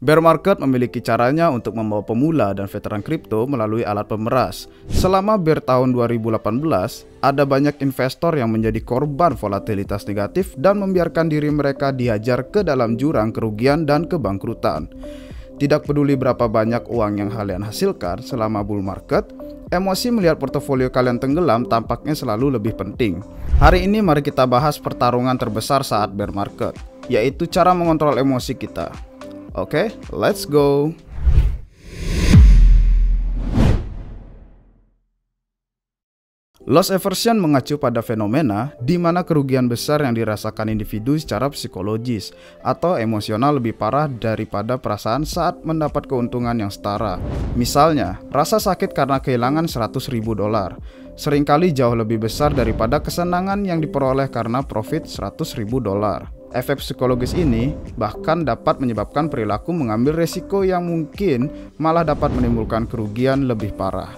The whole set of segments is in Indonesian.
Bear market memiliki caranya untuk membawa pemula dan veteran kripto melalui alat pemeras. Selama bear tahun 2018, ada banyak investor yang menjadi korban volatilitas negatif dan membiarkan diri mereka dihajar ke dalam jurang kerugian dan kebangkrutan. Tidak peduli berapa banyak uang yang kalian hasilkan selama bull market, emosi melihat portofolio kalian tenggelam tampaknya selalu lebih penting. Hari ini mari kita bahas pertarungan terbesar saat bear market, yaitu cara mengontrol emosi kita. Oke, let's go. Loss aversion mengacu pada fenomena di mana kerugian besar yang dirasakan individu secara psikologis atau emosional lebih parah daripada perasaan saat mendapat keuntungan yang setara. Misalnya, rasa sakit karena kehilangan $100.000 seringkali jauh lebih besar daripada kesenangan yang diperoleh karena profit $100.000. Efek psikologis ini bahkan dapat menyebabkan perilaku mengambil resiko yang mungkin malah dapat menimbulkan kerugian lebih parah.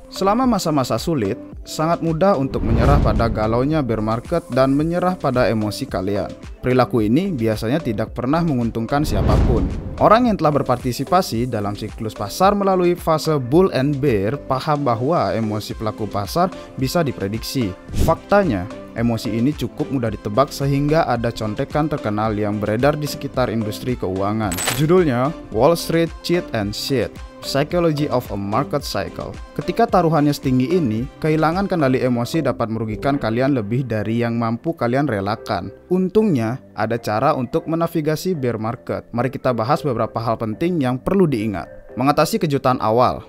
Selama masa-masa sulit, sangat mudah untuk menyerah pada galaunya bear market dan menyerah pada emosi kalian. Perilaku ini biasanya tidak pernah menguntungkan siapapun. Orang yang telah berpartisipasi dalam siklus pasar melalui fase bull and bear paham bahwa emosi pelaku pasar bisa diprediksi. Faktanya, emosi ini cukup mudah ditebak sehingga ada contekan terkenal yang beredar di sekitar industri keuangan. Judulnya Wall Street Cheat and Shit, Psychology of a Market Cycle. Ketika taruhannya setinggi ini, kehilangan kendali emosi dapat merugikan kalian lebih dari yang mampu kalian relakan. Untungnya, ada cara untuk menavigasi bear market. Mari kita bahas beberapa hal penting yang perlu diingat. Mengatasi kejutan awal.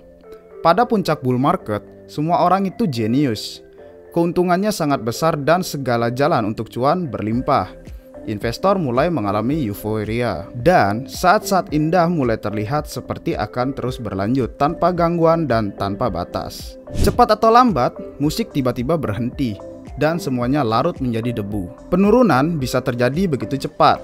Pada puncak bull market, semua orang itu jenius. Keuntungannya sangat besar dan segala jalan untuk cuan berlimpah. Investor mulai mengalami euforia dan saat-saat indah mulai terlihat seperti akan terus berlanjut tanpa gangguan dan tanpa batas. Cepat atau lambat, musik tiba-tiba berhenti dan semuanya larut menjadi debu. Penurunan bisa terjadi begitu cepat.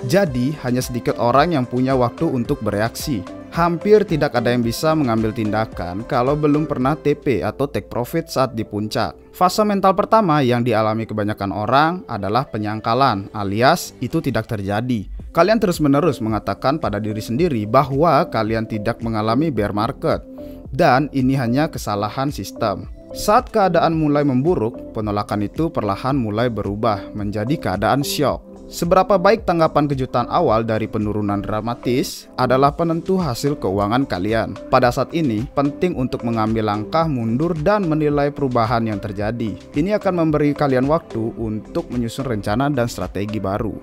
Jadi, hanya sedikit orang yang punya waktu untuk bereaksi. Hampir tidak ada yang bisa mengambil tindakan kalau belum pernah TP atau take profit saat di puncak. Fase mental pertama yang dialami kebanyakan orang adalah penyangkalan, alias itu tidak terjadi. Kalian terus-menerus mengatakan pada diri sendiri bahwa kalian tidak mengalami bear market, dan ini hanya kesalahan sistem. Saat keadaan mulai memburuk, penolakan itu perlahan mulai berubah menjadi keadaan syok. Seberapa baik tanggapan kejutan awal dari penurunan dramatis adalah penentu hasil keuangan kalian. Pada saat ini, penting untuk mengambil langkah mundur dan menilai perubahan yang terjadi. Ini akan memberi kalian waktu untuk menyusun rencana dan strategi baru.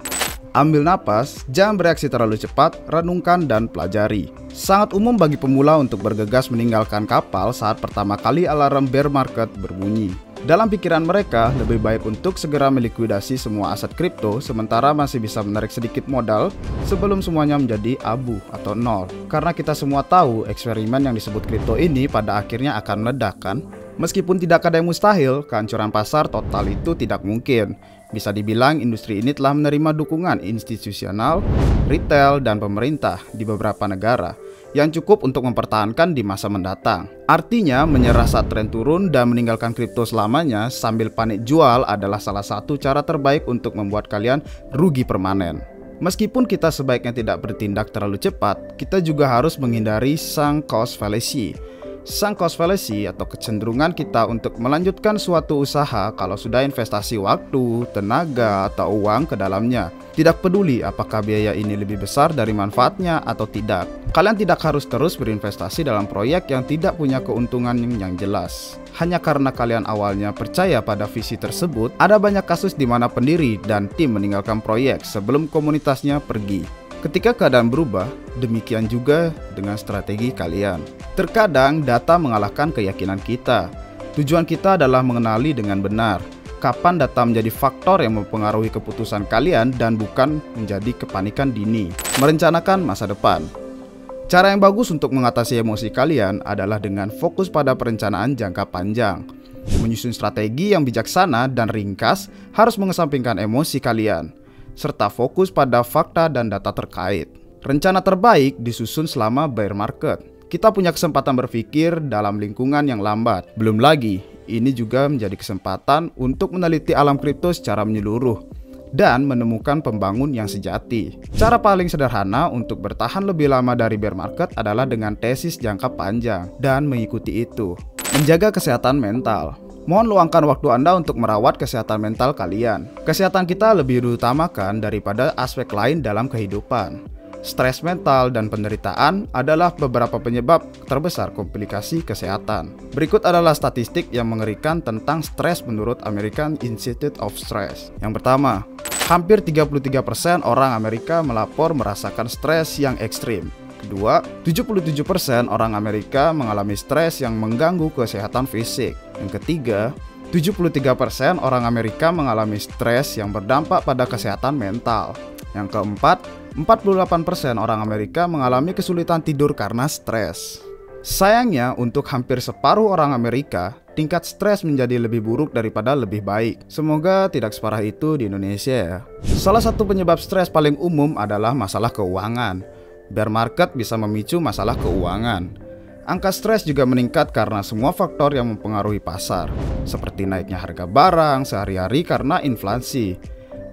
Ambil napas, jangan bereaksi terlalu cepat, renungkan dan pelajari. Sangat umum bagi pemula untuk bergegas meninggalkan kapal saat pertama kali alarm bear market berbunyi. Dalam pikiran mereka, lebih baik untuk segera melikuidasi semua aset kripto sementara masih bisa menarik sedikit modal sebelum semuanya menjadi abu atau nol. Karena kita semua tahu eksperimen yang disebut kripto ini pada akhirnya akan meledak kan? Meskipun tidak ada yang mustahil, kehancuran pasar total itu tidak mungkin. Bisa dibilang industri ini telah menerima dukungan institusional, retail, dan pemerintah di beberapa negara yang cukup untuk mempertahankan di masa mendatang. Artinya, menyerah saat tren turun dan meninggalkan kripto selamanya sambil panik jual adalah salah satu cara terbaik untuk membuat kalian rugi permanen. Meskipun kita sebaiknya tidak bertindak terlalu cepat, kita juga harus menghindari sunk cost fallacy. Sunk cost fallacy atau kecenderungan kita untuk melanjutkan suatu usaha kalau sudah investasi waktu, tenaga, atau uang ke dalamnya. Tidak peduli apakah biaya ini lebih besar dari manfaatnya atau tidak. Kalian tidak harus terus berinvestasi dalam proyek yang tidak punya keuntungan yang jelas. Hanya karena kalian awalnya percaya pada visi tersebut, ada banyak kasus di mana pendiri dan tim meninggalkan proyek sebelum komunitasnya pergi. Ketika keadaan berubah, demikian juga dengan strategi kalian. Terkadang data mengalahkan keyakinan kita. Tujuan kita adalah mengenali dengan benar kapan data menjadi faktor yang mempengaruhi keputusan kalian dan bukan menjadi kepanikan dini. Merencanakan masa depan. Cara yang bagus untuk mengatasi emosi kalian adalah dengan fokus pada perencanaan jangka panjang. Menyusun strategi yang bijaksana dan ringkas harus mengesampingkan emosi kalian, serta fokus pada fakta dan data terkait. Rencana terbaik disusun selama bear market. Kita punya kesempatan berpikir dalam lingkungan yang lambat. Belum lagi, ini juga menjadi kesempatan untuk meneliti alam kripto secara menyeluruh. dan menemukan pembangun yang sejati. Cara paling sederhana untuk bertahan lebih lama dari bear market adalah dengan tesis jangka panjang dan mengikuti itu. Menjaga kesehatan mental. Mohon luangkan waktu Anda untuk merawat kesehatan mental kalian. Kesehatan kita lebih diutamakan daripada aspek lain dalam kehidupan. Stres mental dan penderitaan adalah beberapa penyebab terbesar komplikasi kesehatan. Berikut adalah statistik yang mengerikan tentang stres menurut American Institute of Stress. Yang pertama, hampir 33% orang Amerika melapor merasakan stres yang ekstrim. Kedua, 77% orang Amerika mengalami stres yang mengganggu kesehatan fisik. Yang ketiga, 73% orang Amerika mengalami stres yang berdampak pada kesehatan mental. Yang keempat, 48% orang Amerika mengalami kesulitan tidur karena stres. Sayangnya, untuk hampir separuh orang Amerika, tingkat stres menjadi lebih buruk daripada lebih baik. Semoga tidak separah itu di Indonesia ya. Salah satu penyebab stres paling umum adalah masalah keuangan. Bear market bisa memicu masalah keuangan. Angka stres juga meningkat karena semua faktor yang mempengaruhi pasar, seperti naiknya harga barang sehari-hari karena inflasi,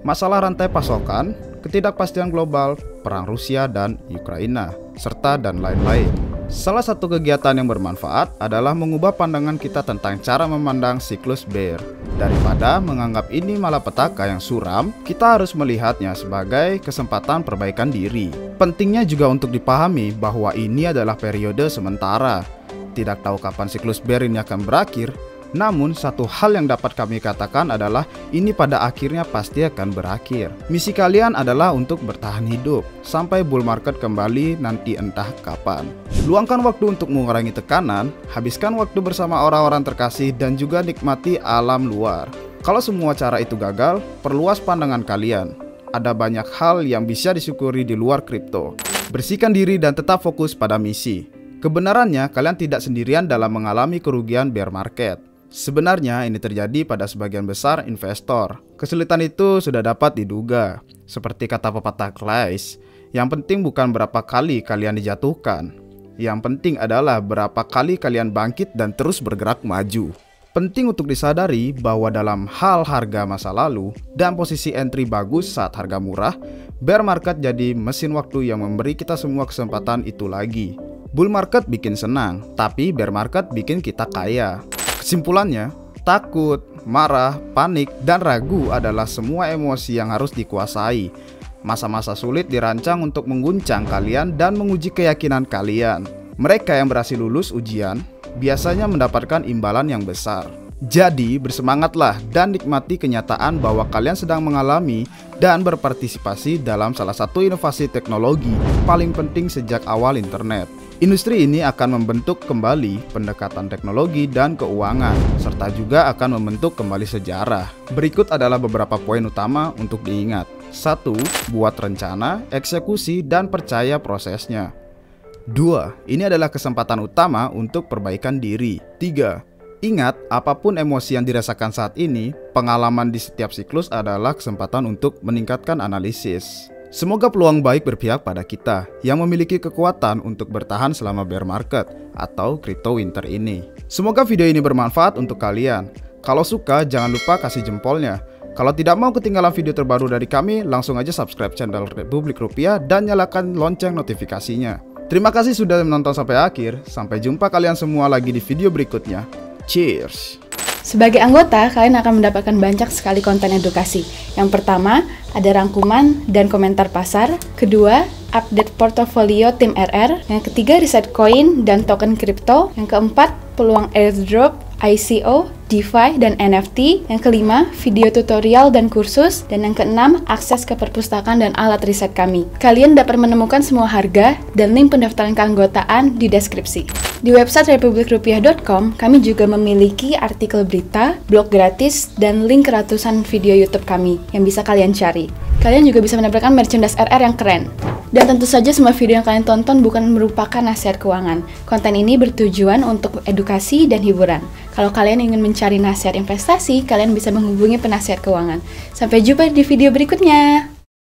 masalah rantai pasokan, ketidakpastian global, perang Rusia dan Ukraina, serta dan lain-lain. Salah satu kegiatan yang bermanfaat adalah mengubah pandangan kita tentang cara memandang siklus bear. Daripada menganggap ini malapetaka yang suram, kita harus melihatnya sebagai kesempatan perbaikan diri. Pentingnya juga untuk dipahami bahwa ini adalah periode sementara. Tidak tahu kapan siklus bear ini akan berakhir. Namun, satu hal yang dapat kami katakan adalah ini pada akhirnya pasti akan berakhir. Misi kalian adalah untuk bertahan hidup sampai bull market kembali nanti entah kapan. Luangkan waktu untuk mengurangi tekanan, habiskan waktu bersama orang-orang terkasih dan juga nikmati alam luar. Kalau semua cara itu gagal, perluas pandangan kalian. Ada banyak hal yang bisa disyukuri di luar kripto. Bersihkan diri dan tetap fokus pada misi. Kebenarannya, kalian tidak sendirian dalam mengalami kerugian bear market. Sebenarnya ini terjadi pada sebagian besar investor. Kesulitan itu sudah dapat diduga. Seperti kata pepatah Claes, yang penting bukan berapa kali kalian dijatuhkan. Yang penting adalah berapa kali kalian bangkit dan terus bergerak maju. Penting untuk disadari bahwa dalam hal harga masa lalu dan posisi entry bagus saat harga murah, bear market jadi mesin waktu yang memberi kita semua kesempatan itu lagi. Bull market bikin senang, tapi bear market bikin kita kaya. Kesimpulannya, takut, marah, panik, dan ragu adalah semua emosi yang harus dikuasai. Masa-masa sulit dirancang untuk mengguncang kalian dan menguji keyakinan kalian. Mereka yang berhasil lulus ujian biasanya mendapatkan imbalan yang besar. Jadi, bersemangatlah dan nikmati kenyataan bahwa kalian sedang mengalami dan berpartisipasi dalam salah satu inovasi teknologi paling penting sejak awal internet. Industri ini akan membentuk kembali pendekatan teknologi dan keuangan, serta juga akan membentuk kembali sejarah. Berikut adalah beberapa poin utama untuk diingat. 1. Buat rencana, eksekusi, dan percaya prosesnya. 2. Ini adalah kesempatan utama untuk perbaikan diri. 3. Ingat, apapun emosi yang dirasakan saat ini, pengalaman di setiap siklus adalah kesempatan untuk meningkatkan analisis. Semoga peluang baik berpihak pada kita yang memiliki kekuatan untuk bertahan selama bear market atau crypto winter ini. Semoga video ini bermanfaat untuk kalian. Kalau suka, jangan lupa kasih jempolnya. Kalau tidak mau ketinggalan video terbaru dari kami, langsung aja subscribe channel Republik Rupiah dan nyalakan lonceng notifikasinya. Terima kasih sudah menonton sampai akhir. Sampai jumpa kalian semua lagi di video berikutnya. Cheers! Sebagai anggota, kalian akan mendapatkan banyak sekali konten edukasi. Yang pertama, ada rangkuman dan komentar pasar. Kedua, update portofolio tim RR. Yang ketiga, riset koin dan token kripto. Yang keempat, peluang airdrop, ICO, DeFi, dan NFT. Yang kelima, video tutorial dan kursus. Dan yang keenam, akses ke perpustakaan dan alat riset kami. Kalian dapat menemukan semua harga dan link pendaftaran keanggotaan di deskripsi. Di website republikrupiah.com, kami juga memiliki artikel berita, blog gratis, dan link ratusan video YouTube kami yang bisa kalian cari. Kalian juga bisa mendapatkan merchandise RR yang keren. Dan tentu saja semua video yang kalian tonton bukan merupakan nasihat keuangan. Konten ini bertujuan untuk edukasi dan hiburan. Kalau kalian ingin mencari nasihat investasi, kalian bisa menghubungi penasihat keuangan. Sampai jumpa di video berikutnya.